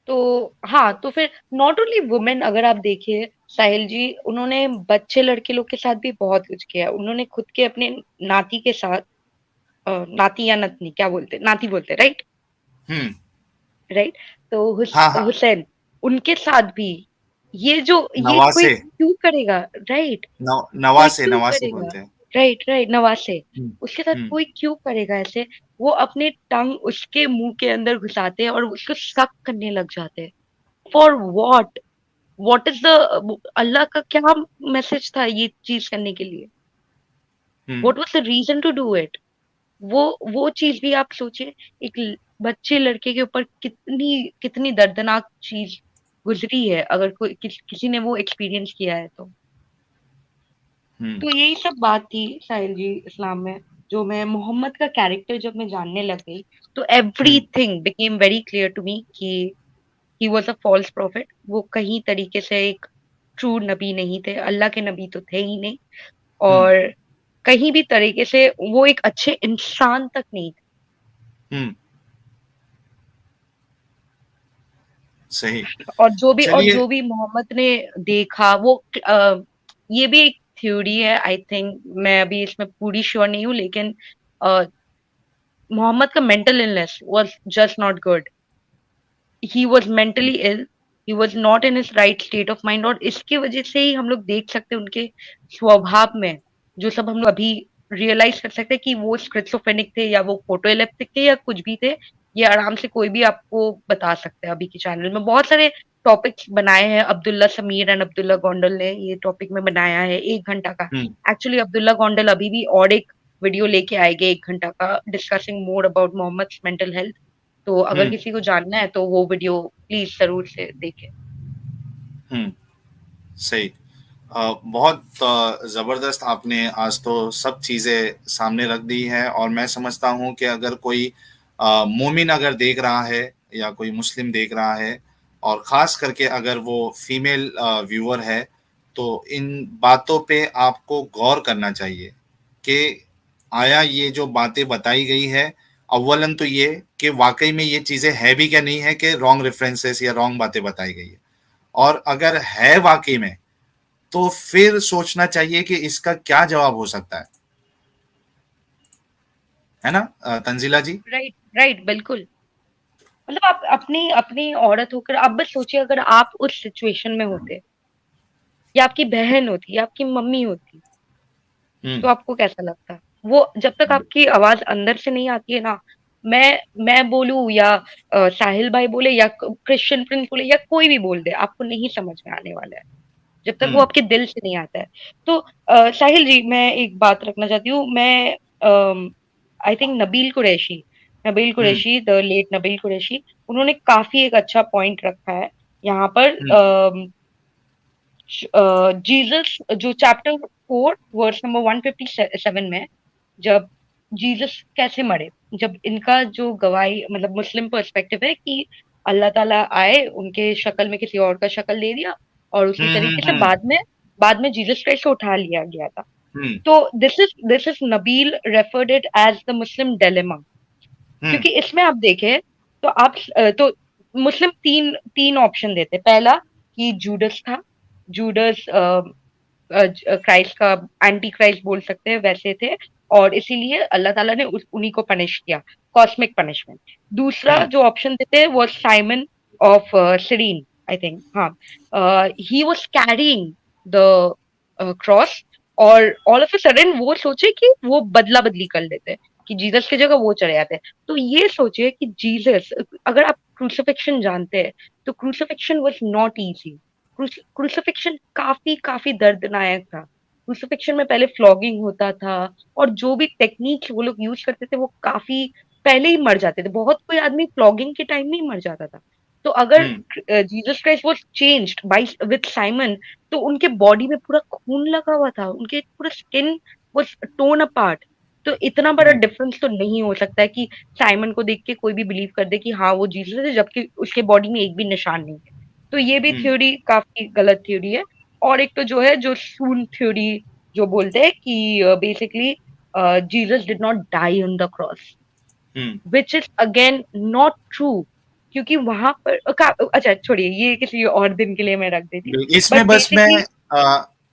तो हाँ, तो फिर नॉट ओनली वुमेन, अगर आप देखिए साहिल जी, उन्होंने बच्चे लड़के लोग के साथ भी बहुत कुछ किया है। उन्होंने खुद के अपने नाती के साथ, नाती या नतनी क्या बोलते, नाती बोलते, राइट हम्म। राइट। तो हाँ हाँ। हुसैन, उनके साथ भी ये कोई नवासे, क्यों करेगा? राइट। कोई नवासे क्यों नवासे करेगा? बोलते हैं। राइट राइट, नवासे। हम्म उसके साथ हम्म कोई क्यों करेगा ऐसे? वो अपने टंग उसके मुंह के अंदर घुसाते हैं और उसको सक करने लग जाते हैं। For what? What is the, अल्लाह का क्या मैसेज था ये चीज करने के लिए? Hmm what was the reason to do it? वो चीज भी आप सोचिए, एक बच्चे लड़के के ऊपर कितनी कितनी दर्दनाक चीज गुजरी है, अगर कोई किसी ने वो एक्सपीरियंस किया है तो। हम्म तो यही सब बात थी साहिल जी इस्लाम में, जो मैं मोहम्मद का कैरेक्टर जब मैं जानने लग गई, तो hmm everything became very clear to me कि he was a false prophet. वो कहीं तरीके से एक ट्रू नबी नहीं थे, अल्लाह के नबी तो थे ही नहीं, हम्म और कहीं भी तरीके से वो एक अच्छे इंसान तक नहीं थे। हम्म सही। और चलिए। जो भी मोहम्मद ने देखा, वो ये भी एक थ्योरी है आई थिंक, मैं अभी इसमें पूरी श्योर नहीं हूँ, लेकिन अ, मोहम्मद का mental illness was just not good. He was mentally ill, he was not in his right state of mind, और इसकी वजह से ही हम लोग देख सकते हैं उनके स्वभाव में जो सब हम लोग अभी रियलाइज कर सकते हैं कि वो स्किज़ोफ्रेनिक थे या वो फोटोएपिलेप्टिक थे या कुछ भी थे। ये आराम से कोई भी आपको बता सकता है। अभी के चैनल में बहुत सारे टॉपिक्स बनाए हैं, अब्दुल्ला समीर एंड अब्दुल्ला गोंडल ने ये टॉपिक में बनाया है 1 घंटा का। एक्चुअली अब्दुल्ला गोंडल अभी भी और एक वीडियो लेके आएंगे 1 घंटा का, discussing more about Mohammed mental health. तो अगर किसी को जानना है तो वो वीडियो प्लीज जरूर से देखें। सही। बहुत जबरदस्त आपने आज तो सब चीजें सामने रख दी है, और मैं समझता हूँ कि अगर कोई मोमिन अगर देख रहा है या कोई मुस्लिम देख रहा है, और खास करके अगर वो फीमेल व्यूअर है, तो इन बातों पे आपको गौर करना चाहिए कि आया ये जो बातें बताई गई है, अव्वलन तो ये कि वाकई में ये चीजें है भी क्या नहीं है, कि रॉन्ग रेफरेंसेस या रॉन्ग बातें बताई गई है, और अगर है वाकई में तो फिर सोचना चाहिए कि इसका क्या जवाब हो सकता है ना तंजीला जी? राइट बिल्कुल। मतलब आप अपनी अपनी औरत होकर आप बस सोचिए, अगर आप उस सिचुएशन में होते या आपकी बहन होती या आपकी मम्मी होती तो आपको कैसा लगता? वो जब तक आपकी आवाज अंदर से नहीं आती है ना, मैं बोलूं या साहिल भाई बोले या क्रिश्चियन प्रिंस बोले या कोई भी बोल दे, आपको नहीं समझ में आने वाला है जब तक वो आपके दिल से नहीं आता है। तो साहिल जी, मैं एक बात रखना चाहती हूँ। मैं I think Nabeel Qureshi, the late Nabeel Qureshi, उन्होंने काफी एक अच्छा पॉइंट रखा है यहाँ पर। जीसस जो चैप्टर 4 वर्स नंबर 157 में, जब जीसस कैसे मरे, जब इनका जो गवाही मतलब मुस्लिम पर्सपेक्टिव है कि अल्लाह ताला आए, उनके शक्ल में किसी और का शक्ल दे दिया, और उसी तरीके से बाद में जीसस क्राइस्ट को उठा लिया गया था। तो this is Nabeel referred it as the Muslim dilemma, क्योंकि इसमें आप देखें तो आप तो मुस्लिम तीन ऑप्शन देते। पहला कि जूडस था, जूडस क्राइस्ट का एंटी क्राइस्ट बोल सकते हैं वैसे थे, और इसीलिए अल्लाह ताला ने उन्हीं को पनिश किया, कॉस्मिक पनिशमेंट। दूसरा जो ऑप्शन देते वो Simon of Sirin, I think, हाँ, he was carrying the cross, और ऑल ऑफ अ सडन वो सोचे कि वो बदला बदली कर लेते कि जीसस की जगह वो चले जाते। तो ये सोचिए कि जीसस, अगर आप क्रूसिफिक्शन जानते हैं तो crucifixion was not easy. Crucifixion काफी काफी दर्दनाक था। क्रूसिफिक्शन में पहले फ्लॉगिंग होता था, और जो भी टेक्निक वो लोग यूज करते थे वो काफी पहले ही मर जाते थे। बहुत कोई आदमी फ्लॉगिंग के टाइम में ही मर जाता था। तो अगर Jesus Christ was changed by with Simon, तो उनके बॉडी में पूरा खून लगा हुआ था, उनके पूरा स्किन वाज टोन अपार्ट। तो इतना बड़ा डिफरेंस तो नहीं हो सकता है कि साइमन को देख के कोई भी बिलीव कर दे कि हाँ वो जीसस है, जबकि उसके बॉडी में एक भी निशान नहीं है। तो ये भी थ्योरी काफी गलत थ्योरी है। और एक तो जो है जो सून थ्योरी, जो बोलते हैं कि basically Jesus did not die on the cross, which is again not true, क्योंकि वहां पर अच्छा छोड़िए, ये किसी और दिन के लिए मैं रख देती हूँ। इसमें बस मैं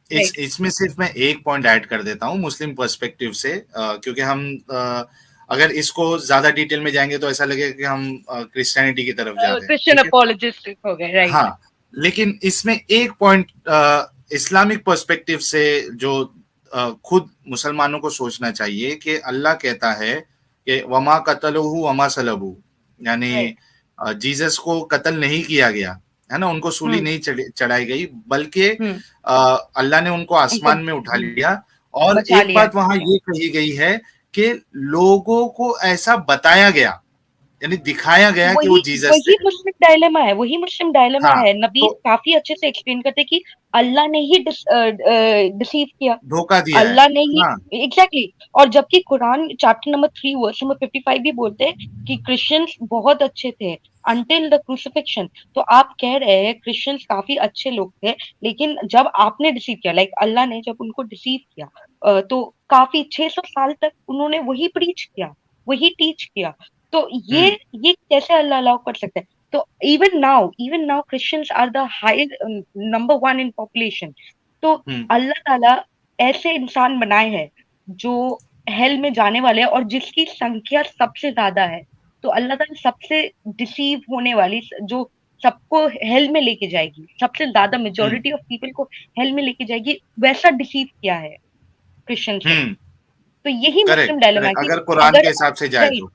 इसमें सिर्फ मैं एक पॉइंट ऐड कर देता हूँ मुस्लिम पर्सपेक्टिव से, क्योंकि हम अगर इसको ज्यादा डिटेल में जाएंगे तो ऐसा लगेगा कि हम क्रिश्चियनिटी की तरफ जा रहे हैं, क्रिश्चियन अपॉलोजिस्ट हो गए, राइट? हाँ, लेकिन इसमें एक पॉइंट इस्लामिक पर्सपेक्टिव से जो खुद मुसलमानों को सोचना चाहिए कि अल्लाह कहता है कि वमा कतलहु वमा सलबहु, यानी जीसस को कत्ल नहीं किया गया है ना, उनको सूली नहीं चढ़ाई गई, बल्कि अल्लाह ने उनको आसमान में उठा लिया। और एक बात वहां ये कही गई है कि लोगों को ऐसा बताया गया, यानी दिखाया गया कि वो जीसस वही मुस्लिम डायलेमा है, वही मुस्लिम डायलेमा है। नबी काफी अच्छे से एक्सप्लेन करते कि अल्लाह ने ही डिसीव किया, धोखा दिया, अल्लाह ने ही, एग्जैक्टली। और जबकि Quran chapter number 3 verse number 55 भी बोलते हैं कि क्रिश्चियंस बहुत अच्छे थे अंटिल द क्रूसिफिक्शन। तो आप कह रहे हैं क्रिश्चियंस काफी अच्छे लोग थे, लेकिन जब आपने डिसीव किया, लाइक अल्लाह ने जब उनको डिसीव किया, तो काफी 600 साल तक उन्होंने वही प्रीच किया, वही टीच किया। तो ये कैसे अल्लाह अलाउ कर सकते हैं? तो even now Christians are the highest number 1 in population. तो अल्लाह ताला ऐसे इंसान बनाए हैं जो हेल में जाने वाले हैं, और जिसकी संख्या सबसे ज्यादा है। तो अल्लाह ताला सबसे डिसीव होने वाली, जो सबको हेल में लेके जाएगी, सबसे ज्यादा मेजोरिटी ऑफ पीपल को हेल में लेके जाएगी, वैसा डिसीव किया है क्रिश्चियंस ने। तो यही मुस्लिम डायलेमा कि अगर कुरान के हिसाब से जाए राइट तो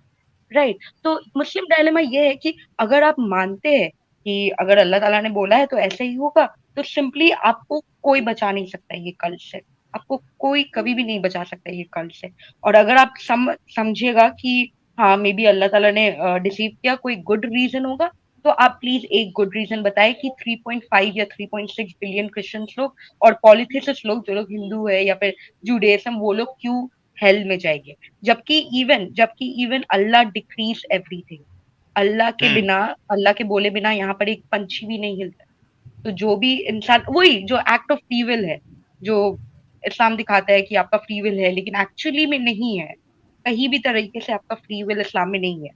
राइट, तो मुस्लिम डायलेमा ये है कि अगर आप मानते हैं कि अगर अल्लाह ताला ने बोला है तो ऐसे ही होगा, तो सिंपली आपको कोई बचा नहीं सकता ये कल्ट से, आपको कोई कभी भी नहीं बचा सकता ये कल्ट से। और अगर आप समझिएगा कि हाँ मे बी अल्लाह ताला ने डिसीव किया, कोई गुड रीजन होगा, तो आप प्लीज एक गुड रीजन बताएं कि 3.5 या 3.6 बिलियन क्रिश्चियंस लोग और पॉलिथिसिस्ट लोग, जो लोग हिंदू है या फिर जुडेइज्म, वो लोग क्यों हेल में जाएंगे। जबकि इवन अल्लाह डिक्रीज एवरीथिंग, अल्लाह के बिना, अल्लाह के बोले बिना यहाँ पर एक पंछी भी नहीं हिलता। तो जो भी इंसान, वही जो एक्ट ऑफ फ्री विल है, जो इस्लाम दिखाता है कि आपका फ्री विल है, लेकिन एक्चुअली में नहीं है, कहीं भी तरीके से आपका फ्री विल इस्लाम में नहीं है।